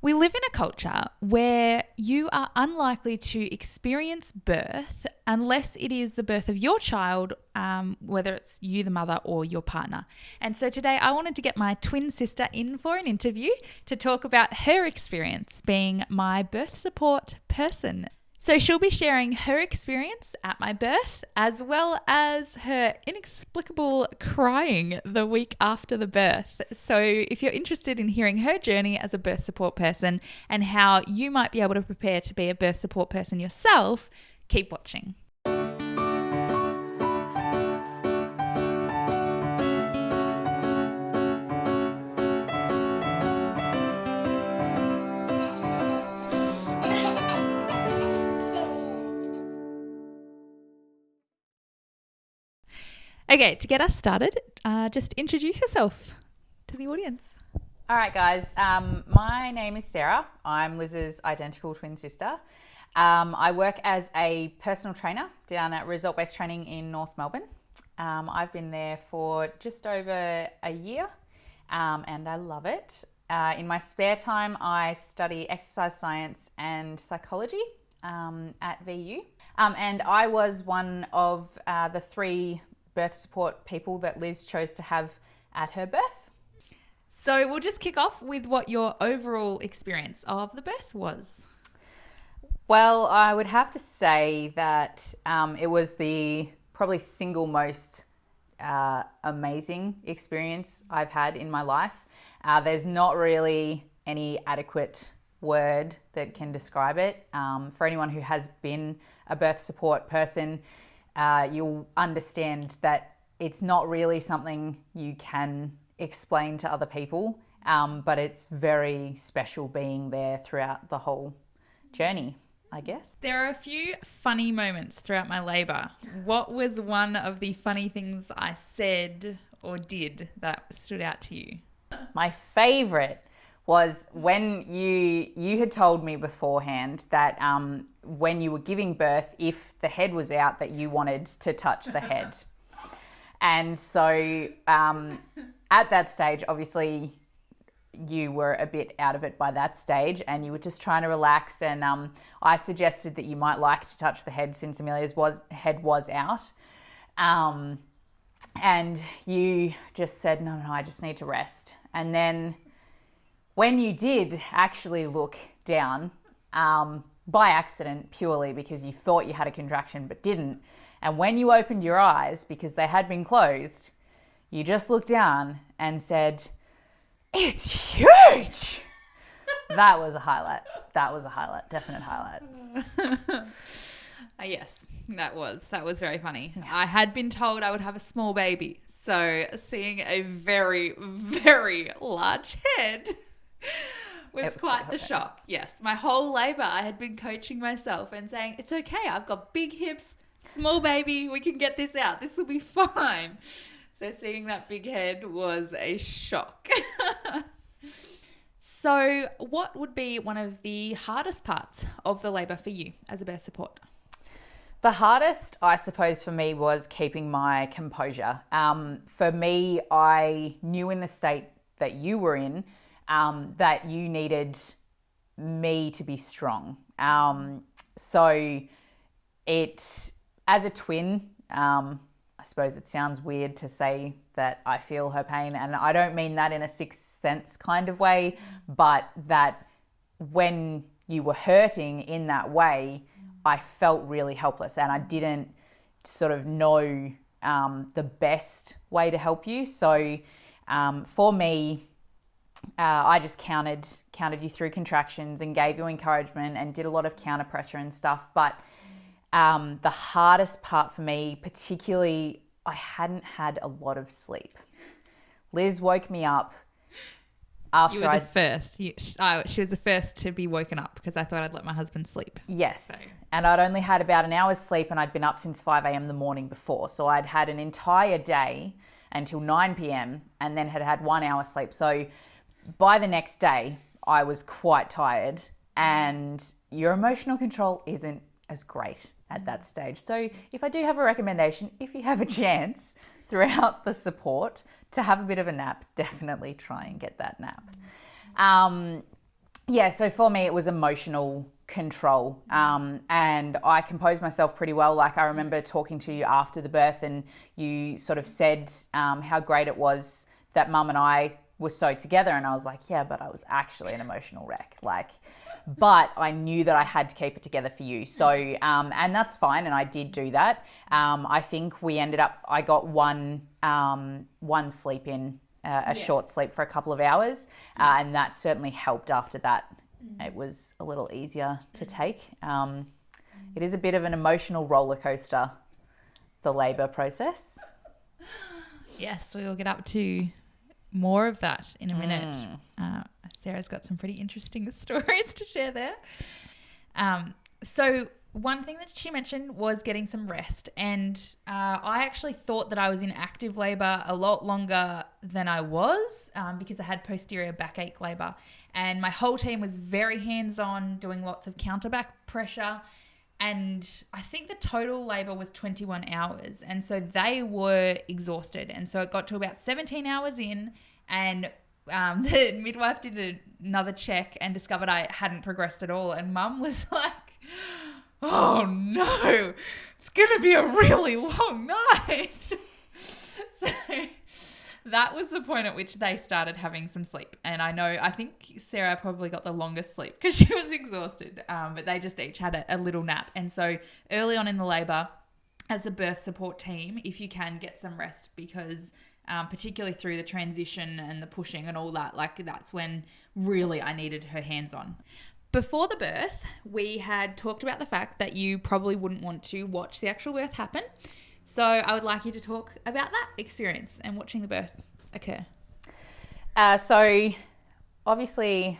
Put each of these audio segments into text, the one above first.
We live in a culture where you are unlikely to experience birth unless it is the birth of your child, whether it's you, the mother, or your partner. And so today I wanted to get my twin sister in for an interview to talk about her experience being my birth support person. So she'll be sharing her experience at my birth, as well as her inexplicable crying the week after the birth. So if you're interested in hearing her journey as a birth support person and how you might be able to prepare to be a birth support person yourself, keep watching. Okay, to get us started, just introduce yourself to the audience. All right, guys. My name is Sarah. I'm Liz's identical twin sister. I work as a personal trainer down at Result Based Training in North Melbourne. I've been there for just over a year and I love it. In my spare time, I study exercise science and psychology at VU. And I was one of the 3 birth support people that Liz chose to have at her birth. So we'll just kick off with what your overall experience of the birth was. Well, I would have to say that it was the probably single most amazing experience I've had in my life. There's not really any adequate word that can describe it. For anyone who has been a birth support person, you'll understand that it's not really something you can explain to other people, but it's very special being there throughout the whole journey, I guess. There are a few funny moments throughout my labour. What was one of the funny things I said or did that stood out to you? My favourite was when you had told me beforehand that when you were giving birth, if the head was out, that you wanted to touch the head. And so at that stage, obviously you were a bit out of it by that stage and you were just trying to relax, and I suggested that you might like to touch the head since Amelia's head was out. And you just said, no, I just need to rest. And then when you did actually look down, by accident, purely because you thought you had a contraction but didn't, and when you opened your eyes because they had been closed, you just looked down and said, "It's huge!" That was a highlight. Definite highlight. Yes, that was very funny. Yeah. I had been told I would have a small baby, so seeing a very, very large head was quite the shock. Yes, my whole labour I had been coaching myself and saying, it's okay, I've got big hips, small baby, we can get this out, this will be fine. So seeing that big head was a shock. So what would be one of the hardest parts of the labour for you as a birth support? The hardest, I suppose, for me was keeping my composure. For me, I knew in the state that you were in that you needed me to be strong. So it, as a twin, I suppose it sounds weird to say that I feel her pain, and I don't mean that in a sixth sense kind of way, but that when you were hurting in that way, I felt really helpless and I didn't sort of know the best way to help you. So for me, I just counted you through contractions and gave you encouragement and did a lot of counter pressure and stuff. But the hardest part for me, particularly, I hadn't had a lot of sleep. Liz woke me up after you were the first. She was the first to be woken up because I thought I'd let my husband sleep. Yes. So. And I'd only had about an hour's sleep and I'd been up since 5 a.m. the morning before. So I'd had an entire day until 9 p.m. and then had 1 hour sleep. So by the next day, I was quite tired, and your emotional control isn't as great at that stage. So if I do have a recommendation, if you have a chance throughout the support to have a bit of a nap, definitely try and get that nap. Yeah, so for me, it was emotional control. And I composed myself pretty well. Like, I remember talking to you after the birth, and you sort of said how great it was that mum and I were so together. And I was like, yeah, but I was actually an emotional wreck. Like, but I knew that I had to keep it together for you. So, and that's fine. And I did do that. I think we ended up, I got one sleep in, short sleep for a couple of hours. And that certainly helped after that. It was a little easier to take. It is a bit of an emotional roller coaster, the labour process. Yes, we will get up to more of that in a minute. Sarah's got some pretty interesting stories to share there. So one thing that she mentioned was getting some rest. And I actually thought that I was in active labour a lot longer than I was because I had posterior backache labour. And my whole team was very hands-on, doing lots of counter back pressure. And I think the total labour was 21 hours. And so they were exhausted. And so it got to about 17 hours in, and the midwife did another check and discovered I hadn't progressed at all. And mum was like, oh no, it's going to be a really long night. So that was the point at which they started having some sleep. And I think Sarah probably got the longest sleep because she was exhausted. But they just each had a little nap. And so early on in the labour, as a birth support team, if you can, get some rest, because particularly through the transition and the pushing and all that, like, that's when really I needed her hands on. Before the birth, we had talked about the fact that you probably wouldn't want to watch the actual birth happen. So I would like you to talk about that experience and watching the birth occur. So obviously,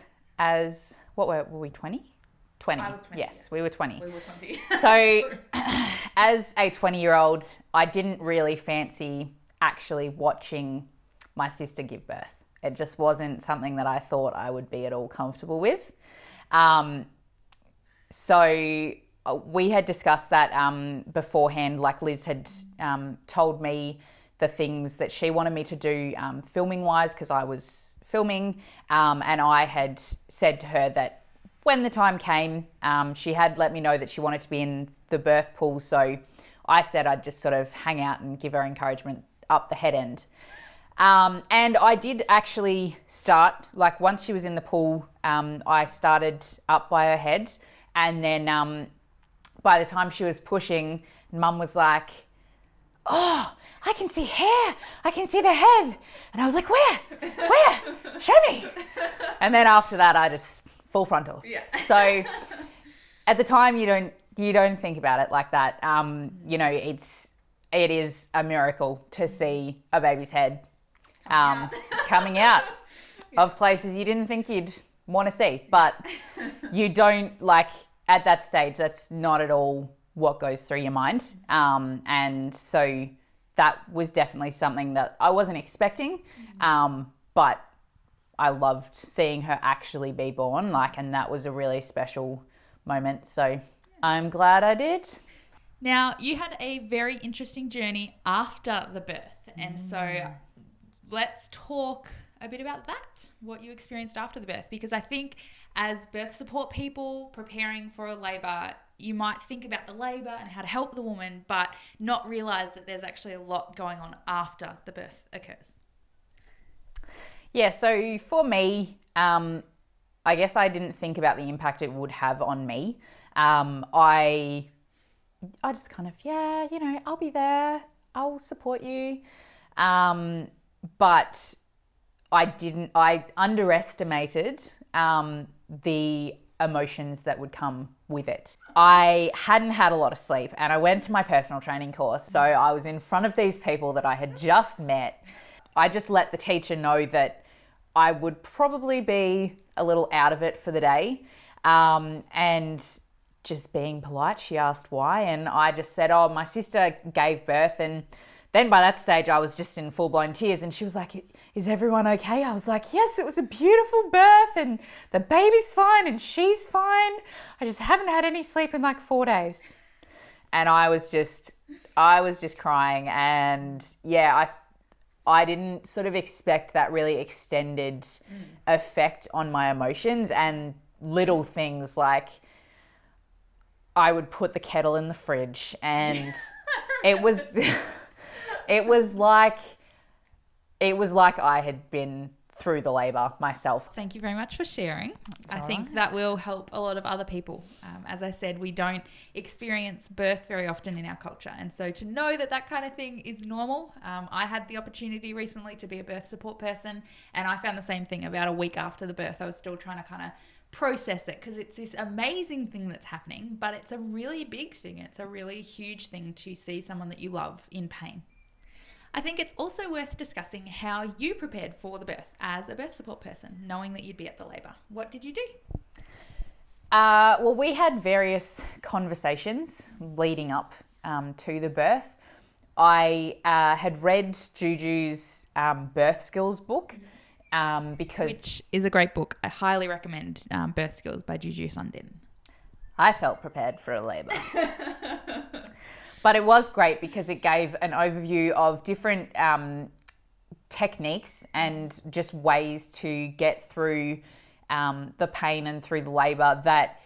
what were we, 20? 20. I was 20. Yes, we were 20. We were 20. So as a 20-year-old, I didn't really fancy actually watching my sister give birth. It just wasn't something that I thought I would be at all comfortable with. So we had discussed that beforehand. Like, Liz had told me the things that she wanted me to do filming wise, because I was filming, and I had said to her that when the time came, she had let me know that she wanted to be in the birth pool. So I said I'd just sort of hang out and give her encouragement up the head end. And I did actually start, like, once she was in the pool, I started up by her head. And then by the time she was pushing, Mum was like, oh, I can see hair. I can see the head. And I was like, where? Show me. And then after that, I just full frontal. Yeah. So at the time, you don't think about it like that. It is a miracle to see a baby's head coming out of places you didn't think you'd want to see. But you don't, like, at that stage, that's not at all what goes through your mind. And so that was definitely something that I wasn't expecting. But I loved seeing her actually be born, and that was a really special moment. So I'm glad I did. Now, you had a very interesting journey after the birth. And so let's talk a bit about that, what you experienced after the birth, because I think as birth support people preparing for a labour, you might think about the labour and how to help the woman, but not realise that there's actually a lot going on after the birth occurs. Yeah, so for me, I guess I didn't think about the impact it would have on me. I just kind of, I'll be there, I'll support you. But I underestimated the emotions that would come with it. I hadn't had a lot of sleep, and I went to my personal training course. So I was in front of these people that I had just met. I just let the teacher know that I would probably be a little out of it for the day. And just being polite, she asked why, and I just said, oh, my sister gave birth. And then by that stage, I was just in full-blown tears, and she was like, is everyone okay? I was like, yes, it was a beautiful birth, and the baby's fine, and she's fine. I just haven't had any sleep in like 4 days. And I was just crying, and yeah, I didn't sort of expect that really extended effect on my emotions, and little things like I would put the kettle in the fridge, and it was like I had been through the labour myself. Thank you very much for sharing. I think that will help a lot of other people. As I said, we don't experience birth very often in our culture. And so to know that that kind of thing is normal, I had the opportunity recently to be a birth support person, and I found the same thing about a week after the birth. I was still trying to kind of process it because it's this amazing thing that's happening, but it's a really big thing. It's a really huge thing to see someone that you love in pain. I think it's also worth discussing how you prepared for the birth as a birth support person, knowing that you'd be at the labour. What did you do? Well, we had various conversations leading up to the birth. I had read Juju's birth skills book because... Which is a great book. I highly recommend Birth Skills by Juju Sundin. I felt prepared for a labour. But it was great because it gave an overview of different techniques and just ways to get through the pain and through the labour that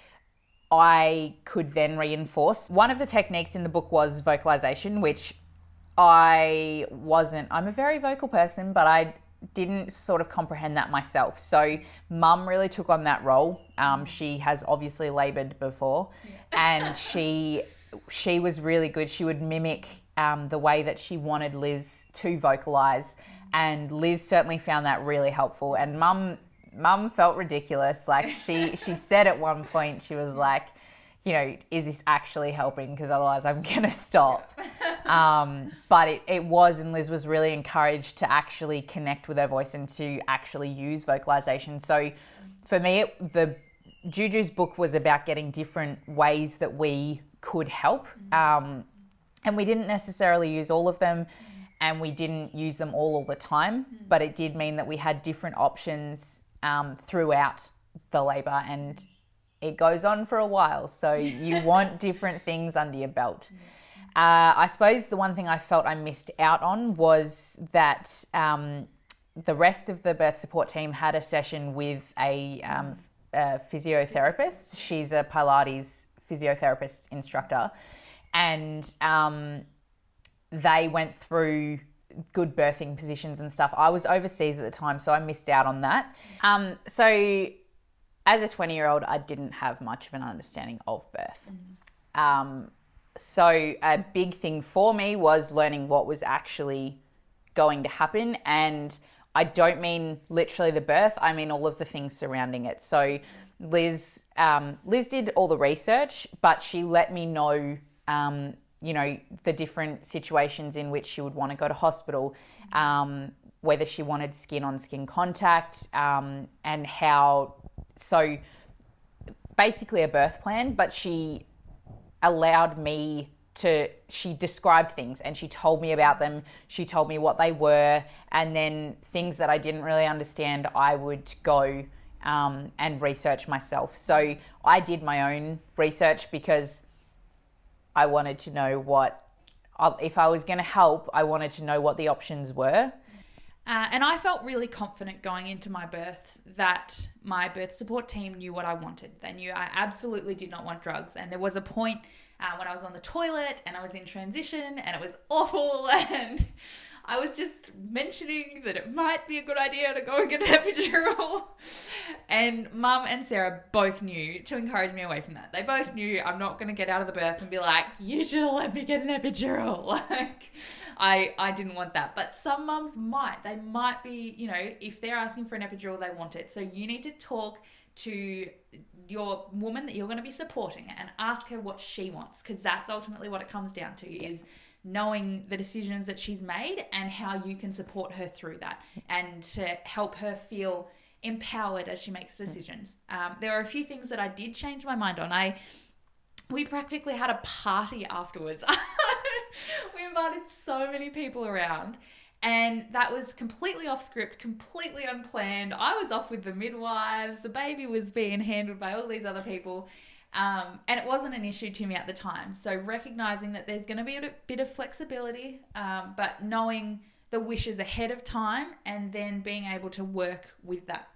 I could then reinforce. One of the techniques in the book was vocalization, which I'm a very vocal person, but I didn't sort of comprehend that myself. So Mum really took on that role. She has obviously laboured before, and she was really good. She would mimic the way that she wanted Liz to vocalise, and Liz certainly found that really helpful. And Mum felt ridiculous. Like she said at one point, she was like, you know, is this actually helping? Because otherwise I'm going to stop. But it was, and Liz was really encouraged to actually connect with her voice and to actually use vocalisation. So for me, Juju's book was about getting different ways that we could help. And we didn't necessarily use all of them, and we didn't use them all the time, but it did mean that we had different options throughout the labour, and it goes on for a while. So you want different things under your belt. I suppose the one thing I felt I missed out on was that the rest of the birth support team had a session with a physiotherapist. She's a Pilates physiotherapist instructor, and they went through good birthing positions and stuff. I was overseas at the time, so I missed out on that. So as a 20-year-old, I didn't have much of an understanding of birth. So a big thing for me was learning what was actually going to happen. And I don't mean literally the birth, I mean all of the things surrounding it. So Liz did all the research, but she let me know, you know, the different situations in which she would want to go to hospital, whether she wanted skin-on-skin contact, and how. So basically a birth plan, but she allowed me she described things and she told me about them. She told me what they were, and then things that I didn't really understand, I would go and research myself. So I did my own research because I wanted to know if I was going to help, I wanted to know what the options were. And I felt really confident going into my birth that my birth support team knew what I wanted. They knew I absolutely did not want drugs. And there was a point when I was on the toilet and I was in transition and it was awful, and I was just mentioning that it might be a good idea to go and get an epidural. And Mum and Sarah both knew to encourage me away from that. They both knew I'm not going to get out of the birth and be like, you should have let me get an epidural. Like, I didn't want that. But some mums might. They might be, you know, if they're asking for an epidural, they want it. So you need to talk to your woman that you're going to be supporting and ask her what she wants, because that's ultimately what it comes down to, is knowing the decisions that she's made and how you can support her through that and to help her feel empowered as she makes decisions. There are a few things that I did change my mind on. We practically had a party afterwards. We invited so many people around, and that was completely off script, completely unplanned. I was off with the midwives. The baby was being handled by all these other people. And it wasn't an issue to me at the time. So recognizing that there's going to be a bit of flexibility, but knowing the wishes ahead of time and then being able to work with that.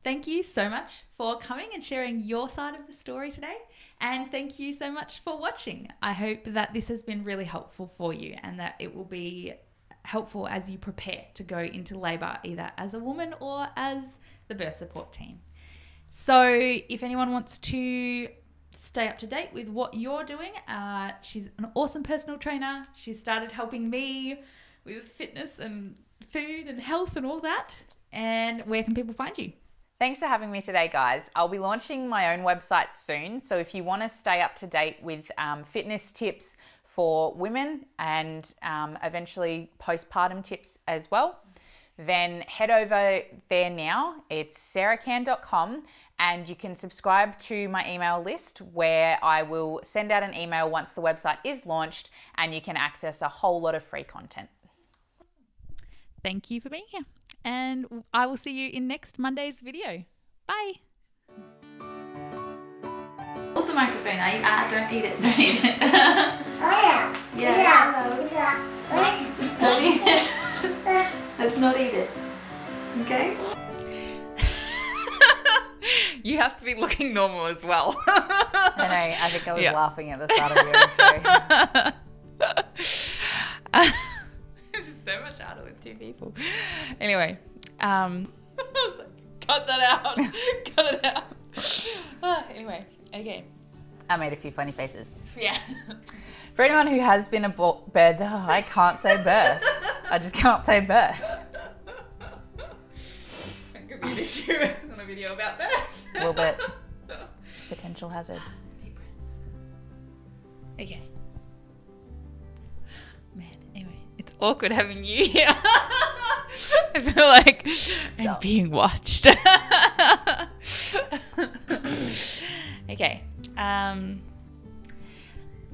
Thank you so much for coming and sharing your side of the story today. And thank you so much for watching. I hope that this has been really helpful for you and that it will be helpful as you prepare to go into labour, either as a woman or as the birth support team. So if anyone wants to stay up to date with what you're doing, she's an awesome personal trainer. She started helping me with fitness and food and health and all that. And where can people find you? Thanks for having me today, guys. I'll be launching my own website soon. So if you want to stay up to date with fitness tips for women and eventually postpartum tips as well, then head over there now. It's sarahcan.com, and you can subscribe to my email list where I will send out an email once the website is launched, and you can access a whole lot of free content. Thank you for being here. And I will see you in next Monday's video. Bye. Hold the microphone. Don't eat it. Don't eat it. Yeah. Don't eat it. Let's not eat it. Okay? You have to be looking normal as well. I know. I think I was laughing at the start of your intro. This is so much harder with two people. Anyway, I was like, cut that out. Cut it out. Anyway, okay. I made a few funny faces. Yeah. For anyone who has been I can't say birth. I just can't say birth. That could be an issue on a video about birth. A little bit. Potential hazard. Deep breaths. Okay. Man, anyway, it's awkward having you here. I feel like I'm being watched. Okay.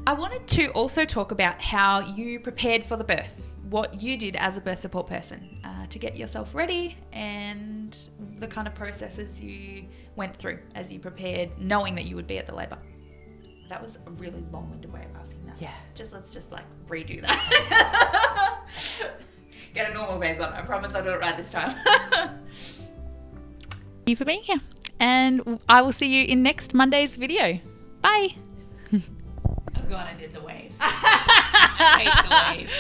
I wanted to also talk about how you prepared for the birth, what you did as a birth support person to get yourself ready, and the kind of processes you went through as you prepared, knowing that you would be at the labour. That was a really long-winded way of asking that. Yeah. Let's just redo that. Get a normal face on. I promise I'll do it right this time. Thank you for being here. And I will see you in next Monday's video. Bye. Oh God, I did the wave. I hate the wave.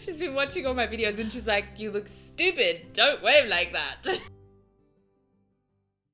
She's been watching all my videos and she's like, you look stupid. Don't wave like that.